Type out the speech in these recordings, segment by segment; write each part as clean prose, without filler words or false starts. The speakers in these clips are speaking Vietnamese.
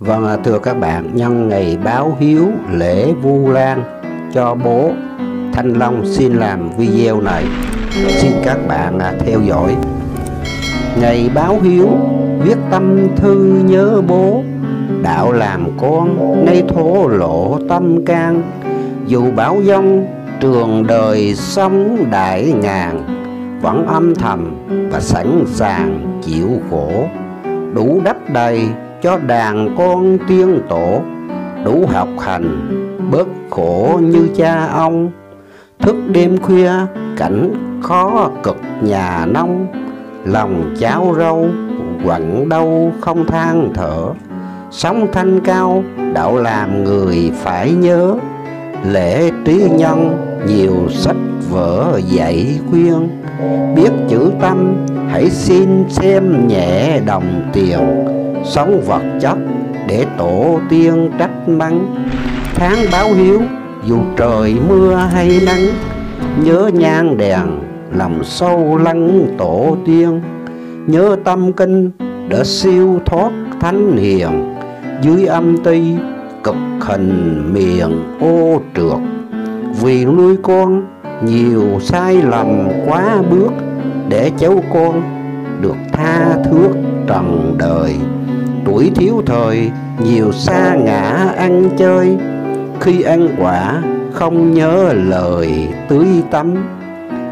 Vâng, thưa các bạn, nhân ngày báo hiếu lễ Vu Lan cho bố, Thanh Long xin làm video này. Xin các bạn theo dõi. Ngày báo hiếu viết tâm thư nhớ bố, đạo làm con nay thổ lộ tâm can. Dù bão giông trường đời sống đại ngàn, vẫn âm thầm và sẵn sàng chịu khổ. Đủ đắp đầy cho đàn con tiên tổ, đủ học hành bớt khổ như cha ông. Thức đêm khuya cảnh khó cực nhà nông, lòng cháo rau quặn đâu không than thở. Sống thanh cao đạo làm người phải nhớ, lễ trí nhân nhiều sách vở dạy khuyên. Biết chữ tâm hãy xin xem nhẹ đồng tiền, sống vật chất để tổ tiên trách mắng. Tháng báo hiếu dù trời mưa hay nắng, nhớ nhang đèn lòng sâu lắng tổ tiên. Nhớ tâm kinh để siêu thoát thánh hiền, dưới âm ty cực hình miền ô trượt. Vì nuôi con nhiều sai lầm quá bước, để cháu con được tha thước trần đời. Tuổi thiếu thời nhiều sa ngã ăn chơi, khi ăn quả không nhớ lời tưới tắm.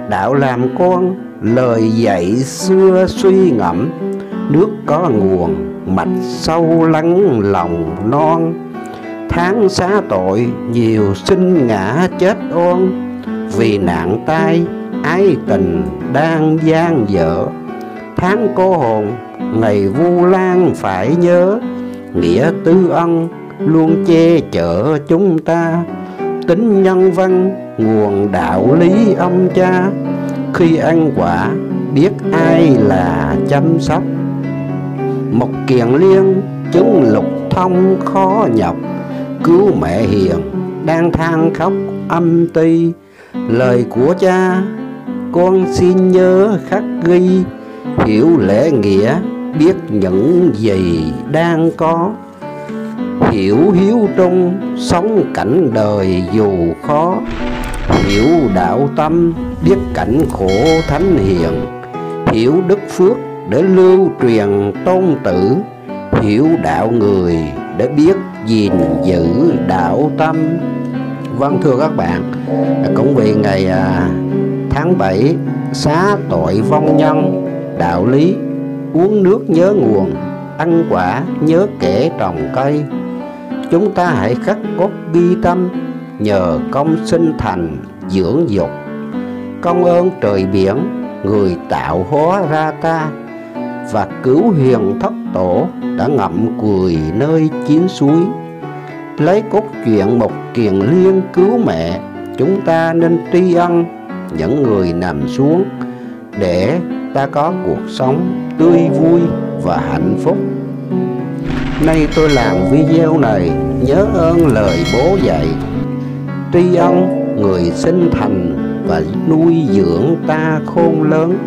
Đạo làm con lời dạy xưa suy ngẫm, nước có nguồn mạch sâu lắng lòng non. Tháng xá tội nhiều sinh ngã chết oan, vì nạn tai ái tình đang gian dở. Tháng cô hồn ngày Vu Lan phải nhớ, nghĩa tư ân luôn che chở chúng ta. Tính nhân văn nguồn đạo lý ông cha, khi ăn quả biết ai là chăm sóc. Một kiền liên chứng lục thông khó nhọc, cứu mẹ hiền đang than khóc âm ty. Lời của cha con xin nhớ khắc ghi, hiểu lễ nghĩa biết những gì đang có. Hiểu hiếu trung sống cảnh đời dù khó, hiểu đạo tâm biết cảnh khổ thánh hiền. Hiểu đức phước để lưu truyền tôn tử, hiểu đạo người để biết gìn giữ đạo tâm. Vâng, thưa các bạn, cũng vì ngày tháng 7 xá tội vong nhân, đạo lý uống nước nhớ nguồn, ăn quả nhớ kẻ trồng cây. Chúng ta hãy khắc cốt ghi tâm, nhờ công sinh thành dưỡng dục. Công ơn trời biển người tạo hóa ra ta, và cứu hiền thất tổ đã ngậm cùi nơi chín suối. Lấy cốt truyện một kiền liên cứu mẹ, chúng ta nên tri ân những người nằm xuống, để ta có cuộc sống tươi vui và hạnh phúc. Nay tôi làm video này nhớ ơn lời bố dạy, tri ân người sinh thành và nuôi dưỡng ta khôn lớn.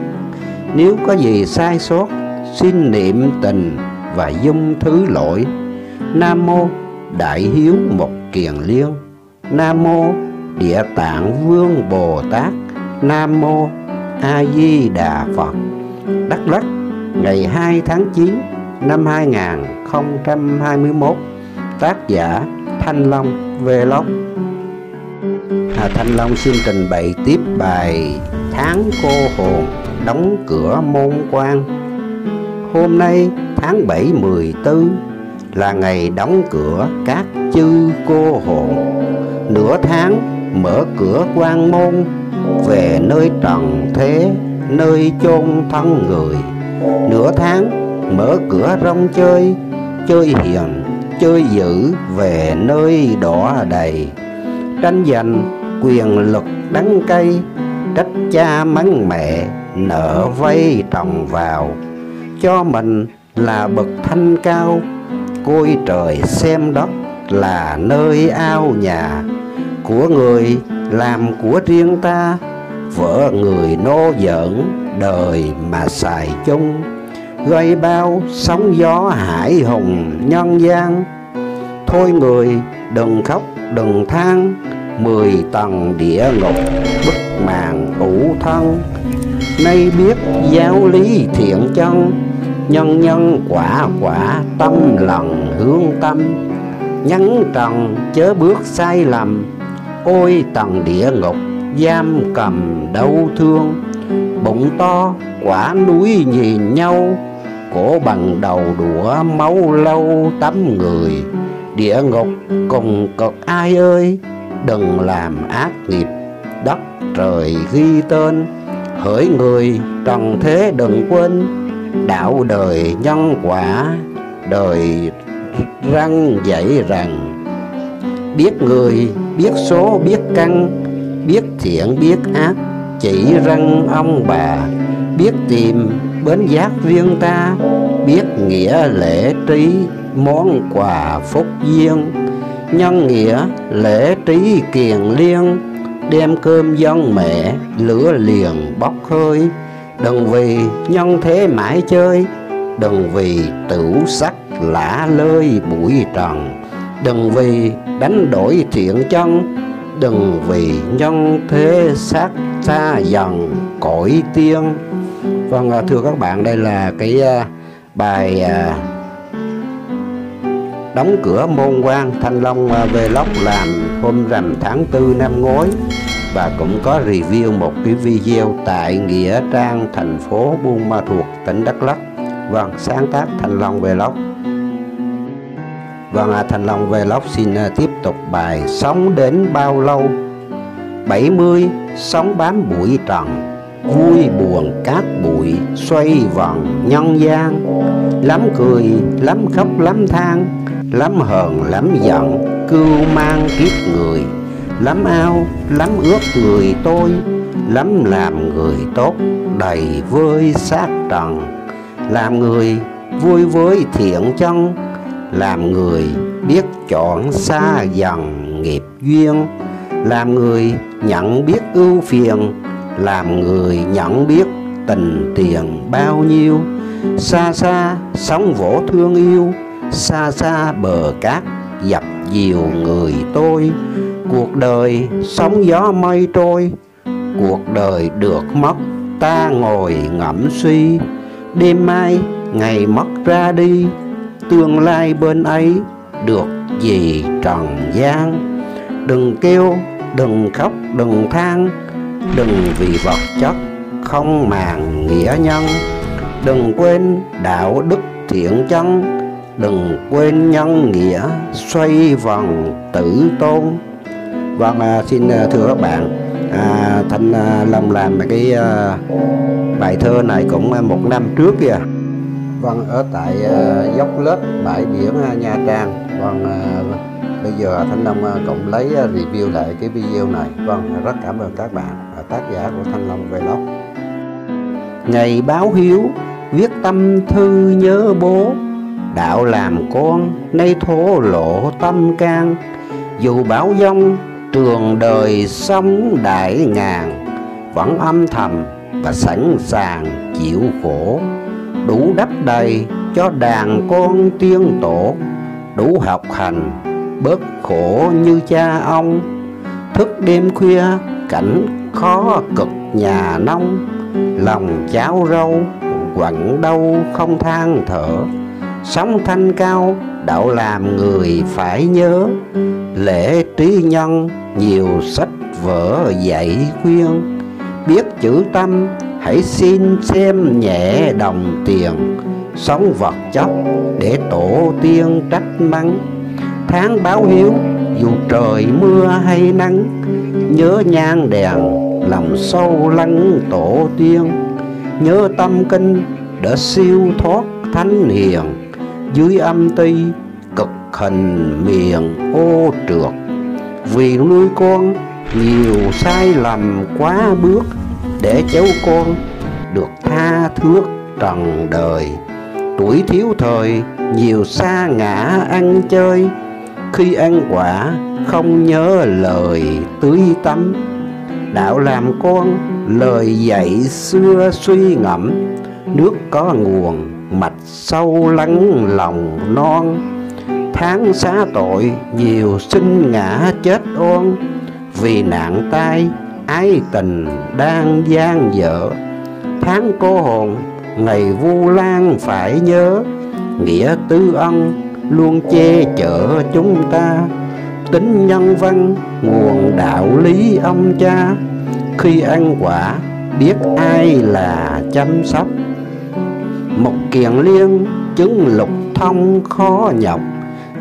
Nếu có gì sai sót xin niệm tình và dung thứ lỗi. Nam mô Đại Hiếu Một Kiền Liên, Nam mô Địa Tạng Vương Bồ Tát, Nam mô A Di Đà Phật. Đắk Lắk, ngày 2 tháng 9 năm 2021. Tác giả Thanh Long Vlog. Thanh Long xin trình bày tiếp bài Tháng cô hồn đóng cửa môn quan. Hôm nay tháng 7/14 là ngày đóng cửa các chư cô hồn. Nửa tháng mở cửa quan môn, về nơi trần thế, nơi chôn thân người. Nửa tháng mở cửa rong chơi, chơi hiền, chơi dữ, về nơi đỏ đầy. Tranh giành quyền lực đắng cay, trách cha mắng mẹ, nợ vay trồng vào. Cho mình là bậc thanh cao, côi trời xem đất là nơi ao nhà. Của người làm của riêng ta, vợ người nô giỡn đời mà xài chung. gây bao sóng gió hải hùng nhân gian. Thôi người đừng khóc đừng than, 10 tầng địa ngục bức màn ủ thân. Nay biết giáo lý thiện chân, nhân nhân quả quả tâm lần hướng tâm. Nhắn trần chớ bước sai lầm, ôi tầng địa ngục giam cầm đau thương. Bụng to quả núi nhìn nhau, cổ bằng đầu đũa máu lâu tắm người. Địa ngục cùng cực ai ơi, đừng làm ác nghiệp đất trời ghi tên. Hỡi người trần thế đừng quên, đạo đời nhân quả đời răng dạy rằng. Biết người biết số biết căn, biết thiện biết ác chỉ răng ông bà. Biết tìm bến giác riêng ta, biết nghĩa lễ trí món quà phúc duyên. Nhân nghĩa lễ trí kiền liên, đem cơm dân mẹ lửa liền bốc hơi. Đừng vì nhân thế mãi chơi, đừng vì tửu sắc lả lơi bụi trần. Đừng vì đánh đổi thiện chân, đừng vì nhân thế xác xa dần cõi tiên. Vâng, thưa các bạn, đây là cái bài đóng cửa môn quan Thanh Long Vlog làm hôm rằm tháng 4 năm ngoái. Và cũng có review một cái video tại Nghĩa Trang, thành phố Buôn Ma Thuột, tỉnh Đắk Lắk. Vâng, sáng tác Thanh Long Vlog. Vâng, Thanh Long Vlog xin tiếp tục bài Sống đến bao lâu. 70 sống bám bụi trần, vui buồn cát bụi xoay vòng nhân gian. Lắm cười lắm khóc lắm than, lắm hờn lắm giận cưu mang kiếp người. Lắm ao lắm ước người tôi, lắm làm người tốt đầy vơi xác trần. Làm người vui với thiện chân, làm người biết chọn xa dần nghiệp duyên. Làm người nhận biết ưu phiền, làm người nhận biết tình tiền bao nhiêu. Xa xa sóng vỗ thương yêu, xa xa bờ cát dập dìu người tôi. Cuộc đời sóng gió mây trôi, cuộc đời được mất ta ngồi ngẫm suy. Đêm mai ngày mất ra đi, tương lai bên ấy được gì trần gian. Đừng kêu đừng khóc đừng than, đừng vì vật chất không màng nghĩa nhân. Đừng quên đạo đức thiện chân, đừng quên nhân nghĩa xoay vòng tử tôn. Vâng, xin thưa các bạn, Thanh Long làm cái bài thơ này cũng một năm trước kìa. Vâng, ở tại dốc lết bãi biển Nha Trang. Vâng, bây giờ Thanh Long cũng lấy review lại cái video này. Vâng, rất cảm ơn các bạn, tác giả của Thanh Long Vlog. Ngày báo hiếu viết tâm thư nhớ bố, đạo làm con nay thổ lộ tâm can. Dù bão giông trường đời sóng đại ngàn, vẫn âm thầm và sẵn sàng chịu khổ. Đủ đắp đầy cho đàn con tiên tổ, đủ học hành bớt khổ như cha ông. Thức đêm khuya cảnh khó cực nhà nông, lòng cháo rau quặn đâu không than thở. Sống thanh cao đạo làm người phải nhớ, lễ trí nhân nhiều sách vở dạy khuyên. Biết chữ tâm hãy xin xem nhẹ đồng tiền, sống vật chất để tổ tiên trách mắng. Tháng báo hiếu dù trời mưa hay nắng, nhớ nhang đèn lòng sâu lắng tổ tiên. Nhớ tâm kinh để siêu thoát thánh hiền, dưới âm ti cực hình miền ô trượt. Vì nuôi con nhiều sai lầm quá bước, để cháu con được tha thước trần đời. Tuổi thiếu thời nhiều sa ngã ăn chơi, khi ăn quả không nhớ lời tưới tắm. Đạo làm con lời dạy xưa suy ngẫm, nước có nguồn mạch sâu lắng lòng non. Tháng xá tội nhiều sinh ngã chết oan, vì nạn tai ái tình đang gian dở. Tháng cô hồn ngày Vu Lan phải nhớ, nghĩa tư ân luôn che chở chúng ta. Tính nhân văn nguồn đạo lý ông cha, khi ăn quả biết ai là chăm sóc. Một kiền liên chứng lục thông khó nhọc,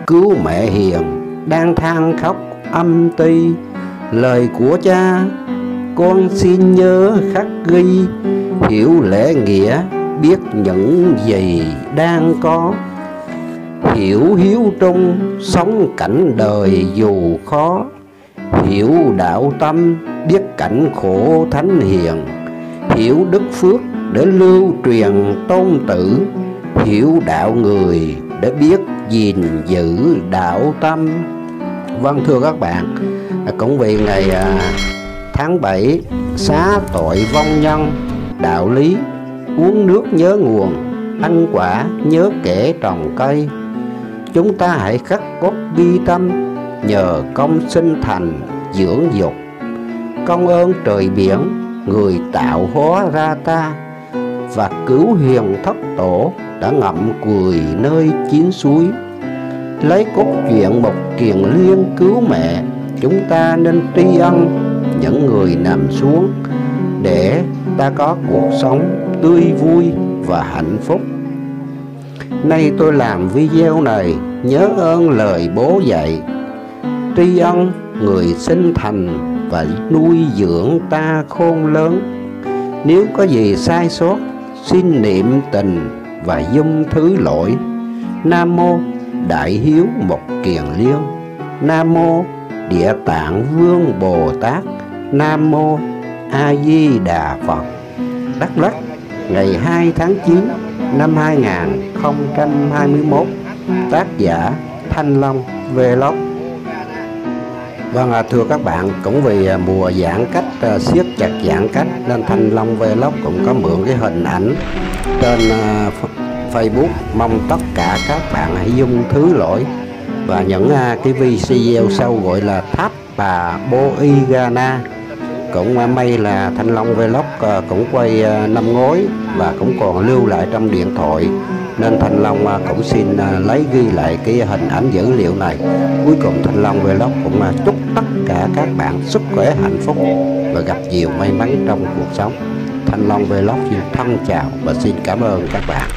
cứu mẹ hiền đang than khóc âm ti. Lời của cha con xin nhớ khắc ghi, hiểu lễ nghĩa biết những gì đang có. Hiểu hiếu trung sống cảnh đời dù khó, hiểu đạo tâm biết cảnh khổ thánh hiền. Hiểu đức phước để lưu truyền tôn tử, hiểu đạo người để biết gìn giữ đạo tâm. Vâng, thưa các bạn, cũng vì ngày tháng 7 xá tội vong nhân, đạo lý uống nước nhớ nguồn, ăn quả nhớ kẻ trồng cây. Chúng ta hãy khắc cốt ghi tâm, nhờ công sinh thành dưỡng dục. Công ơn trời biển người tạo hóa ra ta, và cứu hiền thất tổ đã ngậm cùi nơi chín suối. Lấy cốt truyện một kiền liên cứu mẹ, chúng ta nên tri ân những người nằm xuống, để ta có cuộc sống tươi vui và hạnh phúc. Nay tôi làm video này nhớ ơn lời bố dạy, tri ân người sinh thành và nuôi dưỡng ta khôn lớn. Nếu có gì sai sót xin niệm tình và dung thứ lỗi. Nam mô Đại Hiếu Một Kiền Liên. Nam mô Địa Tạng Vương Bồ Tát. Nam mô A Di Đà Phật. Đắk Lắk, ngày 2 tháng 9 năm 2021. Tác giả Thanh Long Vlog. Vâng, thưa các bạn, cũng vì mùa giãn cách, siết chặt giãn cách, nên Thanh Long Vlog cũng có mượn cái hình ảnh trên Facebook. Mong tất cả các bạn hãy dung thứ lỗi. Và những cái video sau gọi là Tháp Bà Boi Gana, cũng may là Thanh Long Vlog cũng quay năm ngoái và cũng còn lưu lại trong điện thoại, nên Thanh Long cũng xin lấy ghi lại cái hình ảnh dữ liệu này. Cuối cùng Thanh Long Vlog cũng chúc tất cả các bạn sức khỏe, hạnh phúc và gặp nhiều may mắn trong cuộc sống. Thanh Long Vlog xin thân chào và xin cảm ơn các bạn.